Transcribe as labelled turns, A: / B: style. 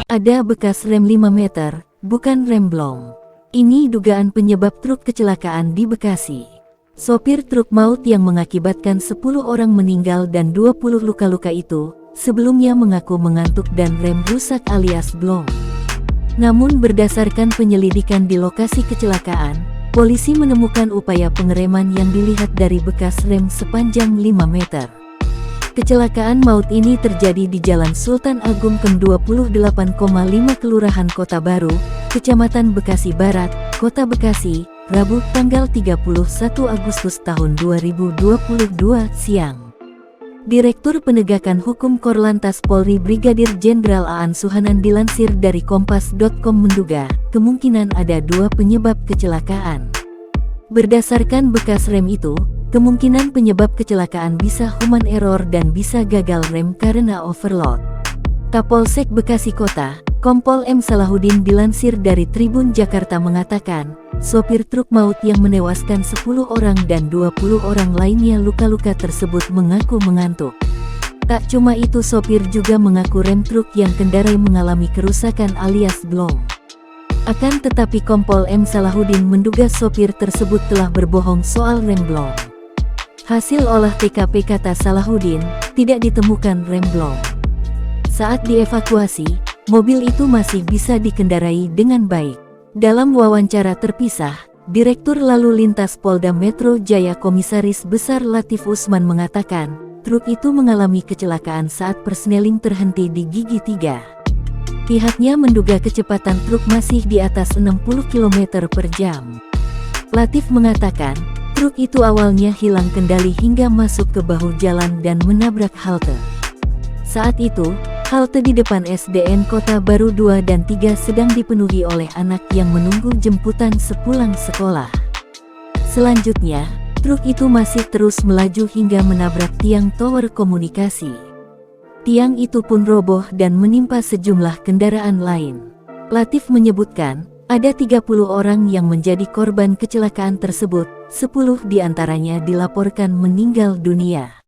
A: Ada bekas rem 5 meter, bukan rem blong. Ini dugaan penyebab truk kecelakaan di Bekasi. Sopir truk maut yang mengakibatkan 10 orang meninggal dan 20 luka-luka itu, sebelumnya mengaku mengantuk dan rem rusak alias blong. Namun berdasarkan penyelidikan di lokasi kecelakaan, polisi menemukan upaya pengereman yang dilihat dari bekas rem sepanjang 5 meter. Kecelakaan maut ini terjadi di Jalan Sultan Agung Kem 28,5 Kelurahan Kota Baru, Kecamatan Bekasi Barat, Kota Bekasi, Rabu tanggal 31 Agustus tahun 2022 siang. Direktur Penegakan Hukum Korlantas Polri Brigadir Jenderal Aan Suhanan dilansir dari Kompas.com menduga, kemungkinan ada 2 penyebab kecelakaan. Berdasarkan bekas rem itu, kemungkinan penyebab kecelakaan bisa human error dan bisa gagal rem karena overload. Kapolsek Bekasi Kota, Kompol M. Salahuddin dilansir dari Tribun Jakarta mengatakan, sopir truk maut yang menewaskan 10 orang dan 20 orang lainnya luka-luka tersebut mengaku mengantuk. Tak cuma itu, sopir juga mengaku rem truk yang kendarai mengalami kerusakan alias blong. Akan tetapi Kompol M. Salahuddin menduga sopir tersebut telah berbohong soal rem blong. Hasil olah TKP, kata Salahuddin, tidak ditemukan rem blong. Saat dievakuasi, mobil itu masih bisa dikendarai dengan baik. Dalam wawancara terpisah, Direktur Lalu Lintas Polda Metro Jaya Komisaris Besar Latif Usman mengatakan, truk itu mengalami kecelakaan saat persneling terhenti di Gigi 3. Pihaknya menduga kecepatan truk masih di atas 60 km per jam. Latif mengatakan, truk itu awalnya hilang kendali hingga masuk ke bahu jalan dan menabrak halte. Saat itu, halte di depan SDN Kota Baru 2 dan 3 sedang dipenuhi oleh anak yang menunggu jemputan sepulang sekolah. Selanjutnya, truk itu masih terus melaju hingga menabrak tiang tower komunikasi. Tiang itu pun roboh dan menimpa sejumlah kendaraan lain. Latif menyebutkan, ada 30 orang yang menjadi korban kecelakaan tersebut, 10 diantaranya dilaporkan meninggal dunia.